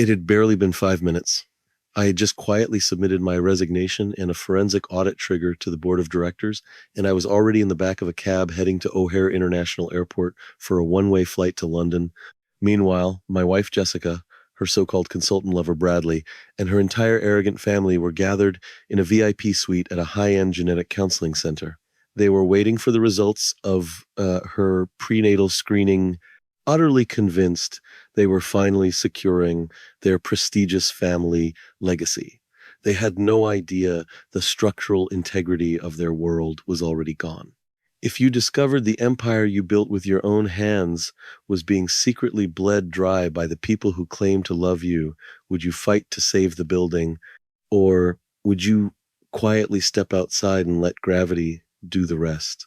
It had barely been 5 minutes. I had just quietly submitted my resignation and a forensic audit trigger to the board of directors, and I was already in the back of a cab heading to O'Hare International Airport for a one-way flight to London. Meanwhile, my wife Jessica, her so-called consultant lover Bradley, and her entire arrogant family were gathered in a VIP suite at a high-end genetic counseling center. They were waiting for the results of her prenatal screening, utterly convinced they were finally securing their prestigious family legacy. They had no idea the structural integrity of their world was already gone. If you discovered the empire you built with your own hands was being secretly bled dry by the people who claim to love you, would you fight to save the building, or would you quietly step outside and let gravity do the rest?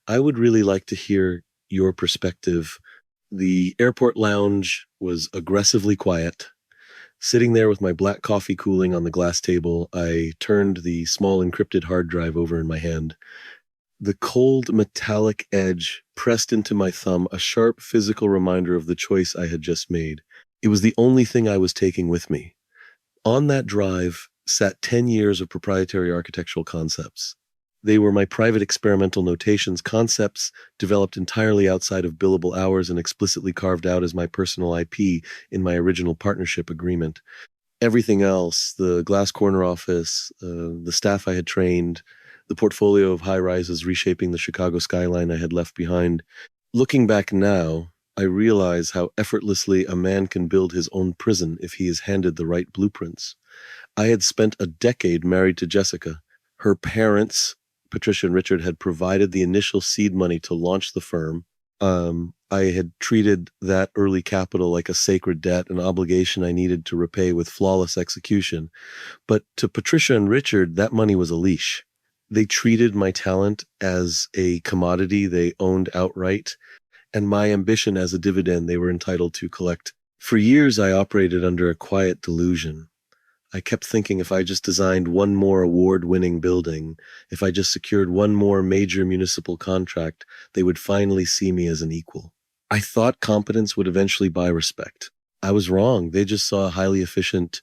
I would really like to hear your perspective. The airport lounge was aggressively quiet. Sitting there with my black coffee cooling on the glass table, I turned the small encrypted hard drive over in my hand. The cold metallic edge pressed into my thumb, a sharp physical reminder of the choice I had just made. It was the only thing I was taking with me. On that drive sat 10 years of proprietary architectural concepts. They were my private experimental notations, concepts developed entirely outside of billable hours and explicitly carved out as my personal IP in my original partnership agreement. Everything else, the glass corner office, the staff I had trained, the portfolio of high-rises reshaping the Chicago skyline I had left behind. Looking back now, I realize how effortlessly a man can build his own prison if he is handed the right blueprints. I had spent a decade married to Jessica. Her parents, Patricia and Richard, had provided the initial seed money to launch the firm. I had treated that early capital like a sacred debt, an obligation I needed to repay with flawless execution. But to Patricia and Richard, that money was a leash. They treated my talent as a commodity they owned outright, and my ambition as a dividend they were entitled to collect. For years, I operated under a quiet delusion. I kept thinking if I just designed one more award-winning building, if I just secured one more major municipal contract, they would finally see me as an equal. I thought competence would eventually buy respect. I was wrong. They just saw a highly efficient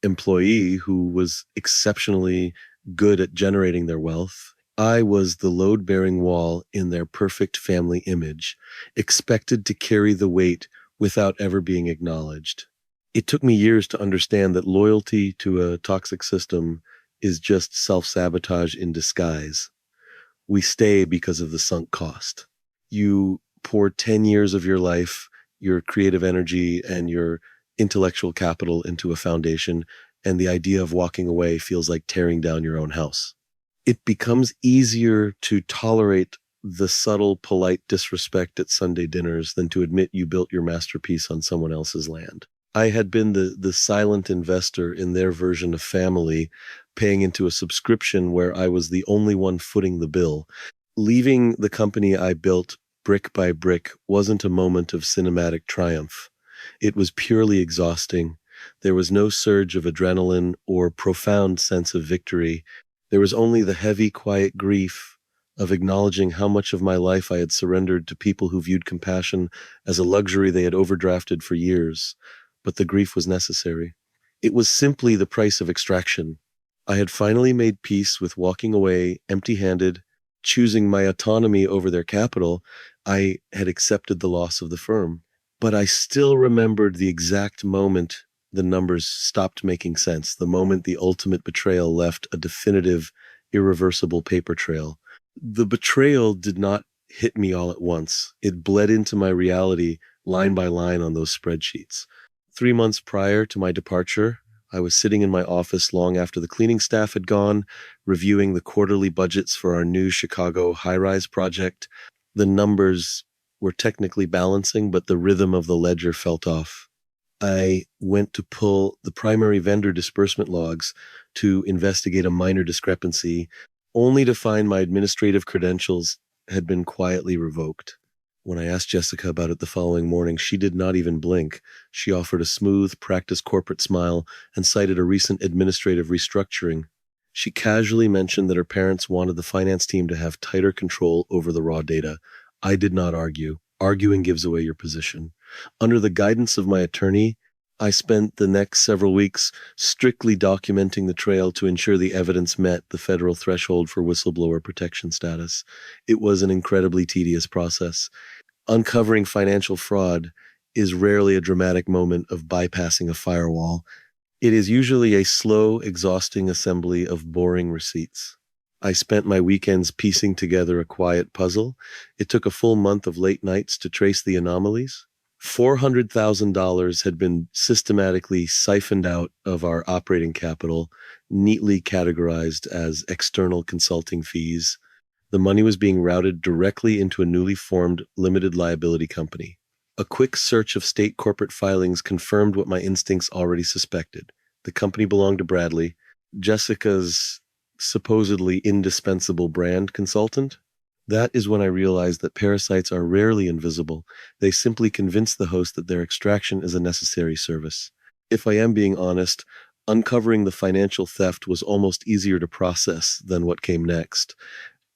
employee who was exceptionally good at generating their wealth. I was the load-bearing wall in their perfect family image, expected to carry the weight without ever being acknowledged. It took me years to understand that loyalty to a toxic system is just self-sabotage in disguise. We stay because of the sunk cost. You pour 10 years of your life, your creative energy, and your intellectual capital into a foundation, and the idea of walking away feels like tearing down your own house. It becomes easier to tolerate the subtle, polite disrespect at Sunday dinners than to admit you built your masterpiece on someone else's land. I had been the silent investor in their version of family, paying into a subscription where I was the only one footing the bill. Leaving the company I built brick by brick wasn't a moment of cinematic triumph. It was purely exhausting. There was no surge of adrenaline or profound sense of victory. There was only the heavy, quiet grief of acknowledging how much of my life I had surrendered to people who viewed compassion as a luxury they had overdrafted for years. But the grief was necessary. It was simply the price of extraction. I had finally made peace with walking away empty-handed, choosing my autonomy over their capital. I had accepted the loss of the firm. But I still remembered the exact moment the numbers stopped making sense, the moment the ultimate betrayal left a definitive, irreversible paper trail. The betrayal did not hit me all at once. It bled into my reality line by line on those spreadsheets. 3 months prior to my departure, I was sitting in my office long after the cleaning staff had gone, reviewing the quarterly budgets for our new Chicago high-rise project. The numbers were technically balancing, but the rhythm of the ledger felt off. I went to pull the primary vendor disbursement logs to investigate a minor discrepancy, only to find my administrative credentials had been quietly revoked. When I asked Jessica about it the following morning, she did not even blink. She offered a smooth, practiced corporate smile and cited a recent administrative restructuring. She casually mentioned that her parents wanted the finance team to have tighter control over the raw data. I did not argue. Arguing gives away your position. Under the guidance of my attorney, I spent the next several weeks strictly documenting the trail to ensure the evidence met the federal threshold for whistleblower protection status. It was an incredibly tedious process. Uncovering financial fraud is rarely a dramatic moment of bypassing a firewall. It is usually a slow, exhausting assembly of boring receipts. I spent my weekends piecing together a quiet puzzle. It took a full month of late nights to trace the anomalies. $400,000 had been systematically siphoned out of our operating capital, neatly categorized as external consulting fees. The money was being routed directly into a newly formed limited liability company. A quick search of state corporate filings confirmed what my instincts already suspected. The company belonged to Bradley, Jessica's supposedly indispensable brand consultant. That is when I realized that parasites are rarely invisible. They simply convince the host that their extraction is a necessary service. If I am being honest, uncovering the financial theft was almost easier to process than what came next.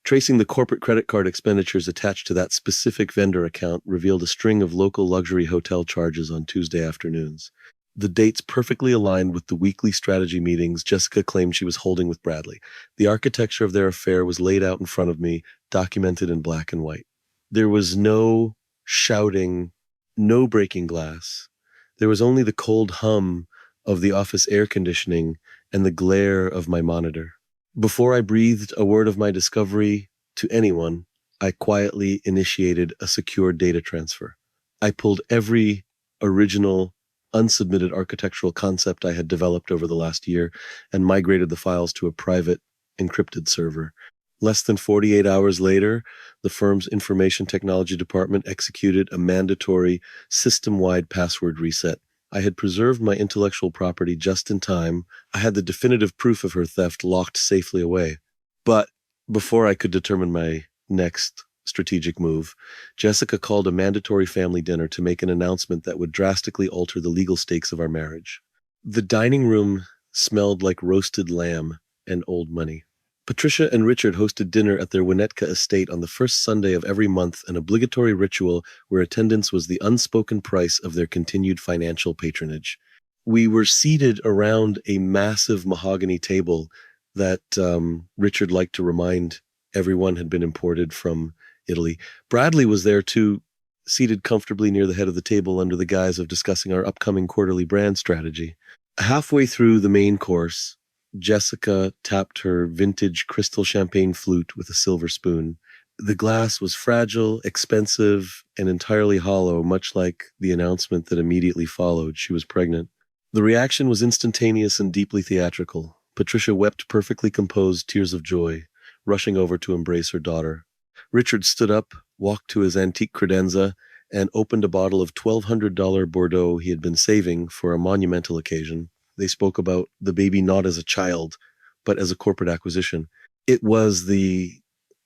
Tracing the corporate credit card expenditures attached to that specific vendor account revealed a string of local luxury hotel charges on Tuesday afternoons. The dates perfectly aligned with the weekly strategy meetings Jessica claimed she was holding with Bradley. The architecture of their affair was laid out in front of me, documented in black and white. There was no shouting, no breaking glass. There was only the cold hum of the office air conditioning and the glare of my monitor. Before I breathed a word of my discovery to anyone, I quietly initiated a secure data transfer. I pulled every original unsubmitted architectural concept I had developed over the last year and migrated the files to a private, encrypted server. Less than 48 hours later, the firm's information technology department executed a mandatory system-wide password reset. I had preserved my intellectual property just in time. I had the definitive proof of her theft locked safely away. But before I could determine my next strategic move, Jessica called a mandatory family dinner to make an announcement that would drastically alter the legal stakes of our marriage. The dining room smelled like roasted lamb and old money. Patricia and Richard hosted dinner at their Winnetka estate on the first Sunday of every month, an obligatory ritual where attendance was the unspoken price of their continued financial patronage. We were seated around a massive mahogany table that Richard liked to remind everyone had been imported from Italy. Bradley was there too, seated comfortably near the head of the table under the guise of discussing our upcoming quarterly brand strategy. Halfway through the main course, Jessica tapped her vintage crystal champagne flute with a silver spoon. The glass was fragile, expensive, and entirely hollow, much like the announcement that immediately followed. She was pregnant. The reaction was instantaneous and deeply theatrical. Patricia wept perfectly composed tears of joy, rushing over to embrace her daughter. Richard stood up, walked to his antique credenza, and opened a bottle of $1,200 Bordeaux he had been saving for a monumental occasion. They spoke about the baby not as a child, but as a corporate acquisition. It was the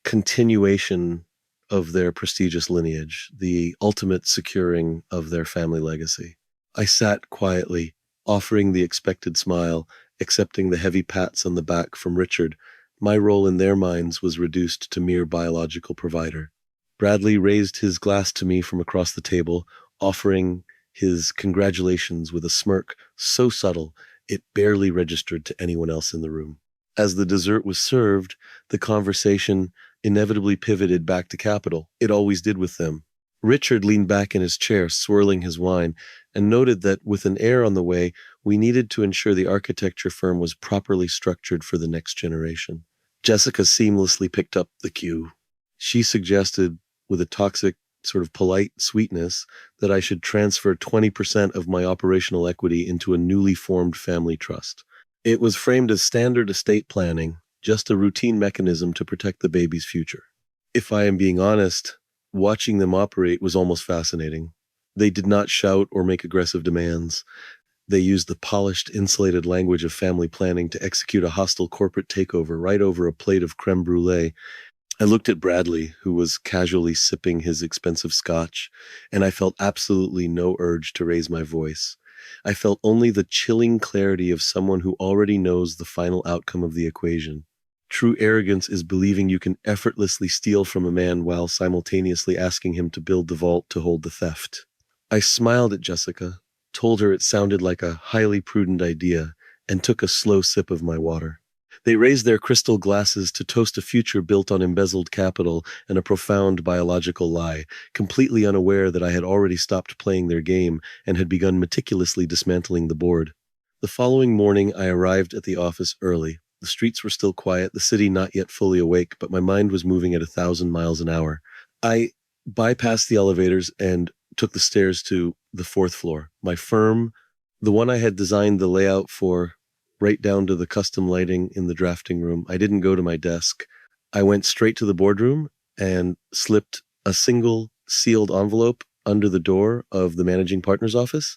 continuation of their prestigious lineage, the ultimate securing of their family legacy. I sat quietly, offering the expected smile, accepting the heavy pats on the back from Richard. My role in their minds was reduced to mere biological provider. Bradley raised his glass to me from across the table, offering his congratulations with a smirk so subtle it barely registered to anyone else in the room. As the dessert was served, the conversation inevitably pivoted back to capital. It always did with them. Richard leaned back in his chair, swirling his wine, and noted that with an heir on the way, we needed to ensure the architecture firm was properly structured for the next generation. Jessica seamlessly picked up the cue. She suggested, with a toxic, sort of polite sweetness, that I should transfer 20% of my operational equity into a newly formed family trust. It was framed as standard estate planning, just a routine mechanism to protect the baby's future. If I am being honest, watching them operate was almost fascinating. They did not shout or make aggressive demands. They used the polished, insulated language of family planning to execute a hostile corporate takeover right over a plate of creme brulee. I looked at Bradley, who was casually sipping his expensive scotch, and I felt absolutely no urge to raise my voice. I felt only the chilling clarity of someone who already knows the final outcome of the equation. True arrogance is believing you can effortlessly steal from a man while simultaneously asking him to build the vault to hold the theft. I smiled at Jessica, told her it sounded like a highly prudent idea, and took a slow sip of my water. They raised their crystal glasses to toast a future built on embezzled capital and a profound biological lie, completely unaware that I had already stopped playing their game and had begun meticulously dismantling the board. The following morning, I arrived at the office early. The streets were still quiet, the city not yet fully awake, but my mind was moving at 1,000 miles an hour. I bypassed the elevators and took the stairs to the fourth floor. My firm, the one I had designed the layout for, right down to the custom lighting in the drafting room. I didn't go to my desk. I went straight to the boardroom and slipped a single sealed envelope under the door of the managing partner's office.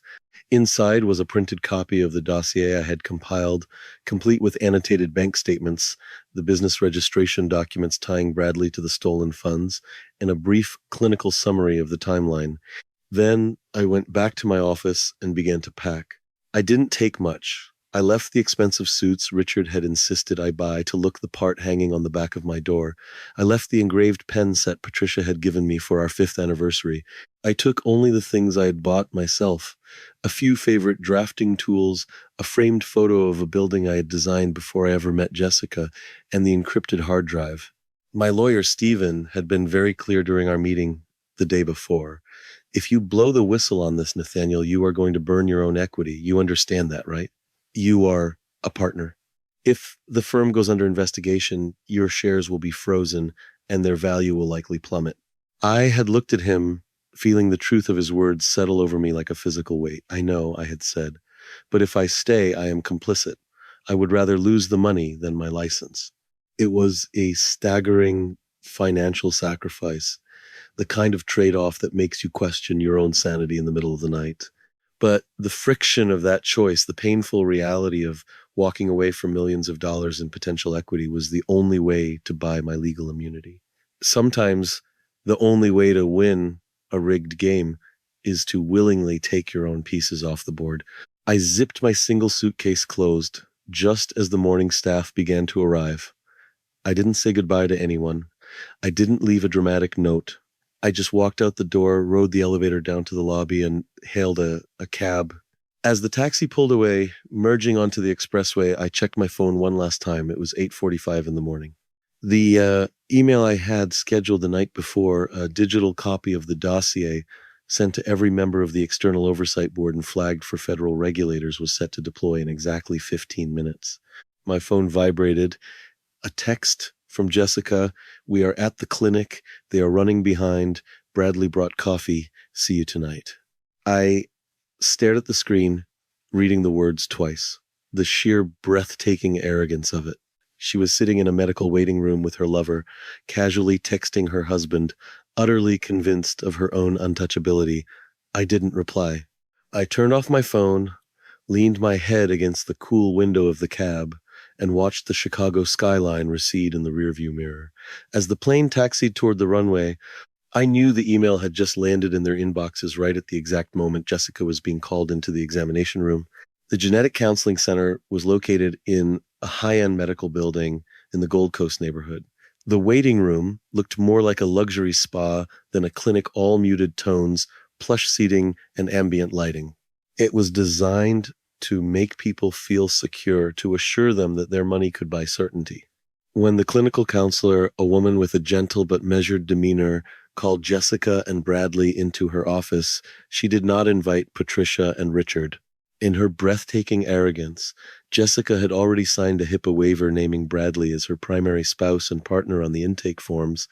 Inside was a printed copy of the dossier I had compiled, complete with annotated bank statements, the business registration documents tying Bradley to the stolen funds, and a brief clinical summary of the timeline. Then I went back to my office and began to pack. I didn't take much. I left the expensive suits Richard had insisted I buy to look the part hanging on the back of my door. I left the engraved pen set Patricia had given me for our 5th anniversary. I took only the things I had bought myself, a few favorite drafting tools, a framed photo of a building I had designed before I ever met Jessica, and the encrypted hard drive. My lawyer, Stephen, had been very clear during our meeting the day before. If you blow the whistle on this, Nathaniel, you are going to burn your own equity. You understand that, right? You are a partner. If the firm goes under investigation, your shares will be frozen and their value will likely plummet. I had looked at him, feeling the truth of his words settle over me like a physical weight. I know, I had said, but if I stay, I am complicit. I would rather lose the money than my license. It was a staggering financial sacrifice, the kind of trade-off that makes you question your own sanity in the middle of the night. But the friction of that choice, the painful reality of walking away from millions of dollars in potential equity was the only way to buy my legal immunity. Sometimes the only way to win a rigged game is to willingly take your own pieces off the board. I zipped my single suitcase closed just as the morning staff began to arrive. I didn't say goodbye to anyone. I didn't leave a dramatic note. I just walked out the door, rode the elevator down to the lobby, and hailed a cab. As the taxi pulled away, merging onto the expressway, I checked my phone one last time. It was 8:45 in the morning. The email I had scheduled the night before, a digital copy of the dossier sent to every member of the External Oversight Board and flagged for federal regulators, was set to deploy in exactly 15 minutes. My phone vibrated. A text from Jessica: "We are at the clinic. They are running behind. Bradley brought coffee. See you tonight." I stared at the screen, reading the words twice. The sheer breathtaking arrogance of it. She was sitting in a medical waiting room with her lover, casually texting her husband, utterly convinced of her own untouchability. I didn't reply. I turned off my phone, leaned my head against the cool window of the cab, and watched the Chicago skyline recede in the rearview mirror. As the plane taxied toward the runway, I knew the email had just landed in their inboxes right at the exact moment Jessica was being called into the examination room. The Genetic Counseling Center was located in a high-end medical building in the Gold Coast neighborhood. The waiting room looked more like a luxury spa than a clinic, all muted tones, plush seating, and ambient lighting. It was designed to make people feel secure, to assure them that their money could buy certainty. When the clinical counselor, a woman with a gentle but measured demeanor, called Jessica and Bradley into her office, she did not invite Patricia and Richard. In her breathtaking arrogance, Jessica had already signed a HIPAA waiver naming Bradley as her primary spouse and partner on the intake forms,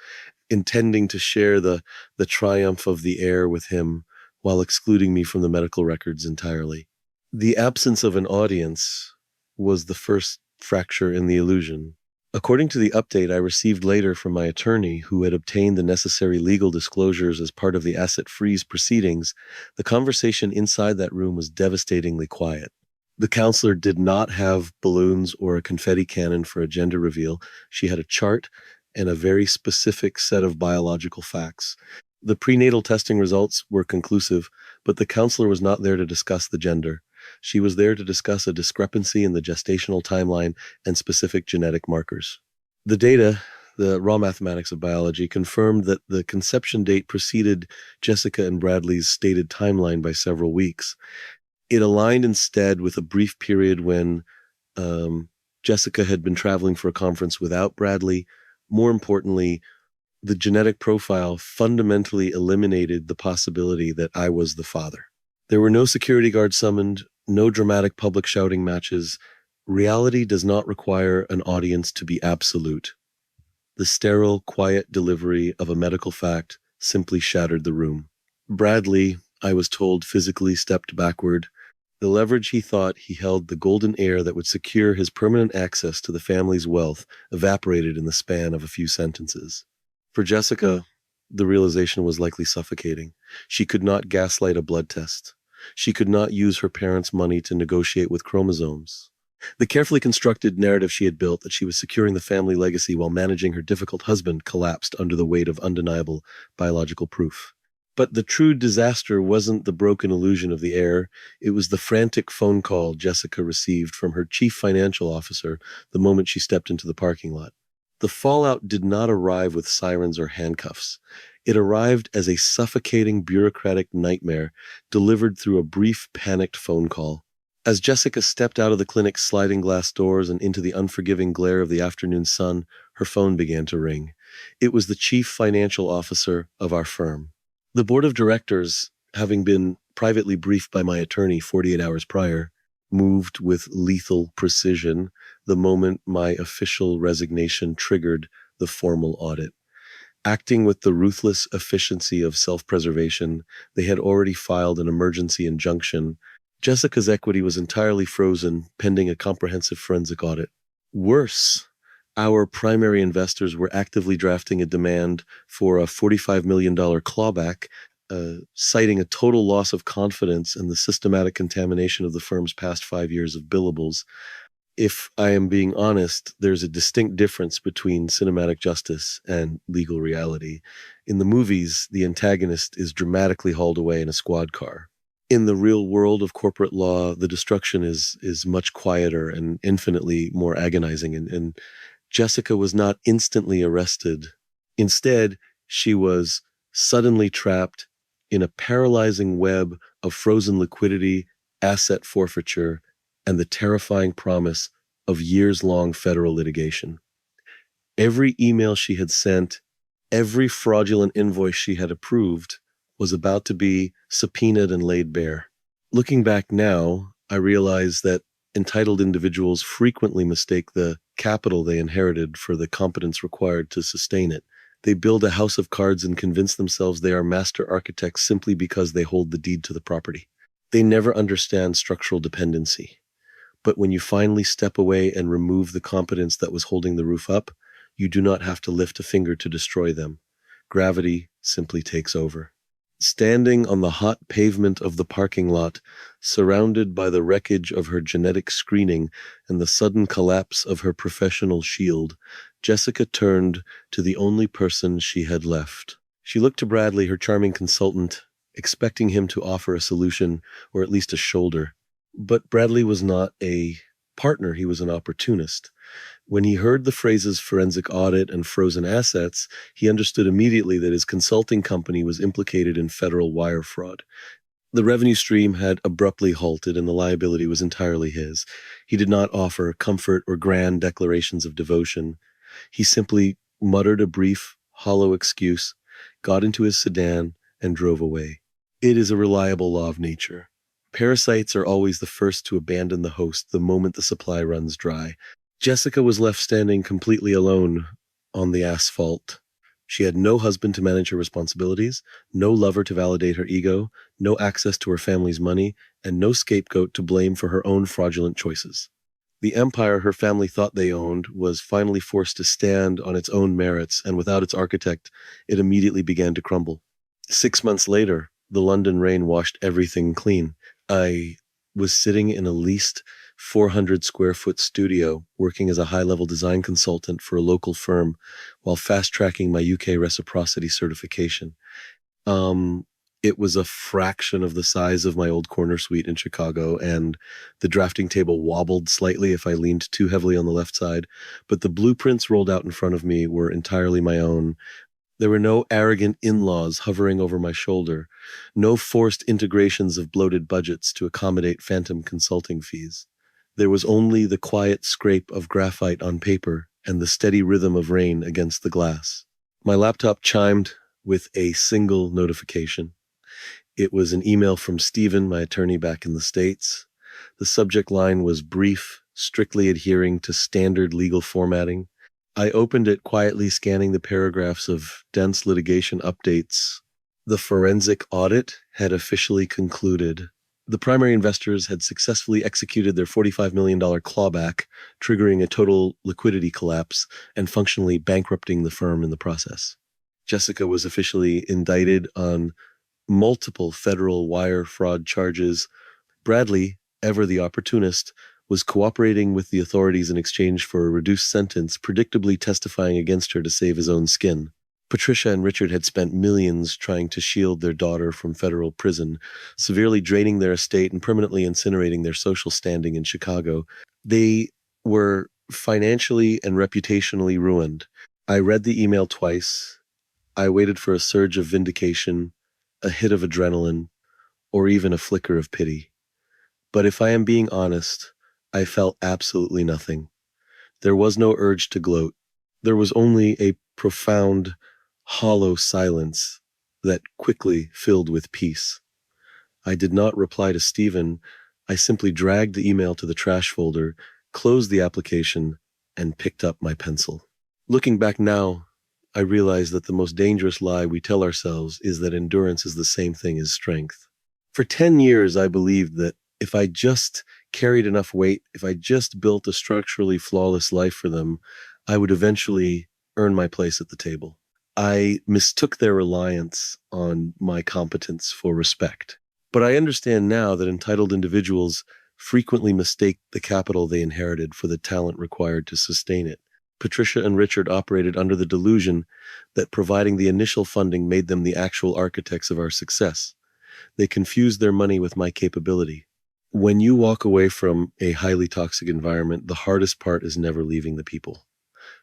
intending to share the triumph of the heir with him while excluding me from the medical records entirely. The absence of an audience was the first fracture in the illusion. According to the update I received later from my attorney, who had obtained the necessary legal disclosures as part of the asset freeze proceedings, the conversation inside that room was devastatingly quiet. The counselor did not have balloons or a confetti cannon for a gender reveal. She had a chart and a very specific set of biological facts. The prenatal testing results were conclusive, but the counselor was not there to discuss the gender. She was there to discuss a discrepancy in the gestational timeline and specific genetic markers. The data, the raw mathematics of biology, confirmed that the conception date preceded Jessica and Bradley's stated timeline by several weeks. It aligned instead with a brief period when Jessica had been traveling for a conference without Bradley. More importantly, the genetic profile fundamentally eliminated the possibility that I was the father. There were no security guards summoned, no dramatic public shouting matches. Reality does not require an audience to be absolute. The sterile, quiet delivery of a medical fact simply shattered the room. Bradley, I was told, physically stepped backward. The leverage he thought he held, the golden heir that would secure his permanent access to the family's wealth, evaporated in the span of a few sentences. For Jessica, the realization was likely suffocating. She could not gaslight a blood test. She could not use her parents' money to negotiate with chromosomes. The carefully constructed narrative she had built that she was securing the family legacy while managing her difficult husband collapsed under the weight of undeniable biological proof. But the true disaster wasn't the broken illusion of the heir. It was the frantic phone call Jessica received from her chief financial officer the moment she stepped into the parking lot. The fallout did not arrive with sirens or handcuffs. It arrived as a suffocating bureaucratic nightmare delivered through a brief, panicked phone call. As Jessica stepped out of the clinic's sliding glass doors and into the unforgiving glare of the afternoon sun, her phone began to ring. It was the chief financial officer of our firm. The board of directors, having been privately briefed by my attorney 48 hours prior, moved with lethal precision the moment my official resignation triggered the formal audit. Acting with the ruthless efficiency of self-preservation, they had already filed an emergency injunction. Jessica's equity was entirely frozen, pending a comprehensive forensic audit. Worse, our primary investors were actively drafting a demand for a $45 million clawback, citing a total loss of confidence in the systematic contamination of the firm's past 5 years of billables. If I am being honest, there's a distinct difference between cinematic justice and legal reality. In the movies, the antagonist is dramatically hauled away in a squad car. In the real world of corporate law, the destruction is much quieter and infinitely more agonizing. And Jessica was not instantly arrested. Instead, she was suddenly trapped in a paralyzing web of frozen liquidity, asset forfeiture, and the terrifying promise of years-long federal litigation. Every email she had sent, every fraudulent invoice she had approved, was about to be subpoenaed and laid bare. Looking back now, I realize that entitled individuals frequently mistake the capital they inherited for the competence required to sustain it. They build a house of cards and convince themselves they are master architects simply because they hold the deed to the property. They never understand structural dependency. But when you finally step away and remove the competence that was holding the roof up, you do not have to lift a finger to destroy them. Gravity simply takes over. Standing on the hot pavement of the parking lot, surrounded by the wreckage of her genetic screening and the sudden collapse of her professional shield, Jessica turned to the only person she had left. She looked to Bradley, her charming consultant, expecting him to offer a solution or at least a shoulder. But Bradley was not a partner, he was an opportunist. When he heard the phrases forensic audit and frozen assets, he understood immediately that his consulting company was implicated in federal wire fraud. The revenue stream had abruptly halted and the liability was entirely his. He did not offer comfort or grand declarations of devotion. He simply muttered a brief, hollow excuse, got into his sedan, and drove away. It is a reliable law of nature. Parasites are always the first to abandon the host the moment the supply runs dry. Jessica was left standing completely alone on the asphalt. She had no husband to manage her responsibilities, no lover to validate her ego, no access to her family's money, and no scapegoat to blame for her own fraudulent choices. The empire her family thought they owned was finally forced to stand on its own merits, and without its architect, it immediately began to crumble. 6 months later, the London rain washed everything clean. I was sitting in a leased 400-square-foot studio working as a high-level design consultant for a local firm while fast-tracking my UK reciprocity certification. It was a fraction of the size of my old corner suite in Chicago, and the drafting table wobbled slightly if I leaned too heavily on the left side, but the blueprints rolled out in front of me were entirely my own. There were no arrogant in-laws hovering over my shoulder, no forced integrations of bloated budgets to accommodate phantom consulting fees. There was only the quiet scrape of graphite on paper and the steady rhythm of rain against the glass. My laptop chimed with a single notification. It was an email from Stephen, my attorney back in the States. The subject line was brief, strictly adhering to standard legal formatting. I opened it, quietly scanning the paragraphs of dense litigation updates. The forensic audit had officially concluded. The primary investors had successfully executed their $45 million clawback, triggering a total liquidity collapse and functionally bankrupting the firm in the process. Jessica was officially indicted on multiple federal wire fraud charges. Bradley, ever the opportunist, was cooperating with the authorities in exchange for a reduced sentence, predictably testifying against her to save his own skin. Patricia and Richard had spent millions trying to shield their daughter from federal prison, severely draining their estate and permanently incinerating their social standing in Chicago. They were financially and reputationally ruined. I read the email twice. I waited for a surge of vindication, a hit of adrenaline, or even a flicker of pity. But if I am being honest, I felt absolutely nothing. There was no urge to gloat. There was only a profound, hollow silence that quickly filled with peace. I did not reply to Stephen. I simply dragged the email to the trash folder, closed the application, and picked up my pencil. Looking back now, I realize that the most dangerous lie we tell ourselves is that endurance is the same thing as strength. For 10 years, I believed that if I just carried enough weight, if I just built a structurally flawless life for them, I would eventually earn my place at the table. I mistook their reliance on my competence for respect. But I understand now that entitled individuals frequently mistake the capital they inherited for the talent required to sustain it. Patricia and Richard operated under the delusion that providing the initial funding made them the actual architects of our success. They confused their money with my capability. When you walk away from a highly toxic environment, the hardest part is never leaving the people.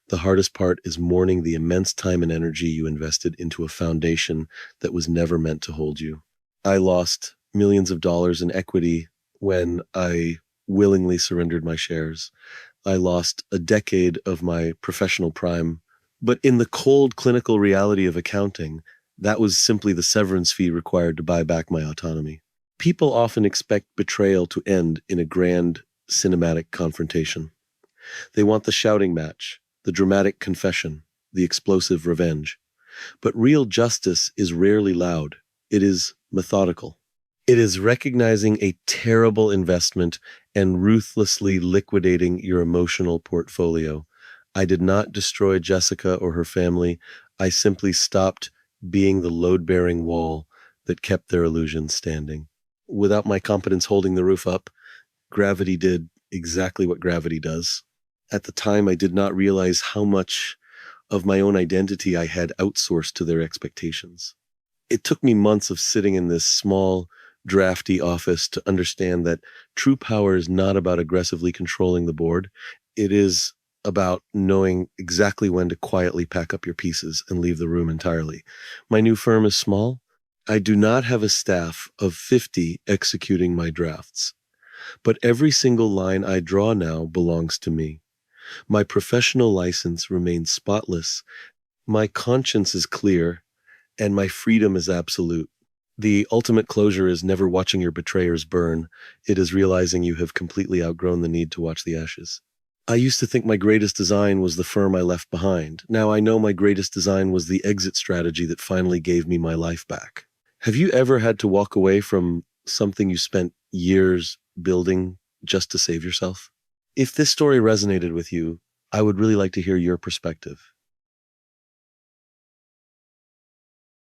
The hardest part is mourning the immense time and energy you invested into a foundation that was never meant to hold you. I lost millions of dollars in equity when I willingly surrendered my shares. I lost a decade of my professional prime. But in the cold clinical reality of accounting, that was simply the severance fee required to buy back my autonomy. People often expect betrayal to end in a grand cinematic confrontation. They want the shouting match, the dramatic confession, the explosive revenge. But real justice is rarely loud. It is methodical. It is recognizing a terrible investment and ruthlessly liquidating your emotional portfolio. I did not destroy Jessica or her family. I simply stopped being the load-bearing wall that kept their illusions standing. Without my competence holding the roof up, gravity did exactly what gravity does. At the time, I did not realize how much of my own identity I had outsourced to their expectations. It took me months of sitting in this small, drafty office to understand that true power is not about aggressively controlling the board. It is about knowing exactly when to quietly pack up your pieces and leave the room entirely. My new firm is small. I do not have a staff of 50 executing my drafts, but every single line I draw now belongs to me. My professional license remains spotless. My conscience is clear, and my freedom is absolute. The ultimate closure is never watching your betrayers burn. It is realizing you have completely outgrown the need to watch the ashes. I used to think my greatest design was the firm I left behind. Now I know my greatest design was the exit strategy that finally gave me my life back. Have you ever had to walk away from something you spent years building just to save yourself? If this story resonated with you, I would really like to hear your perspective.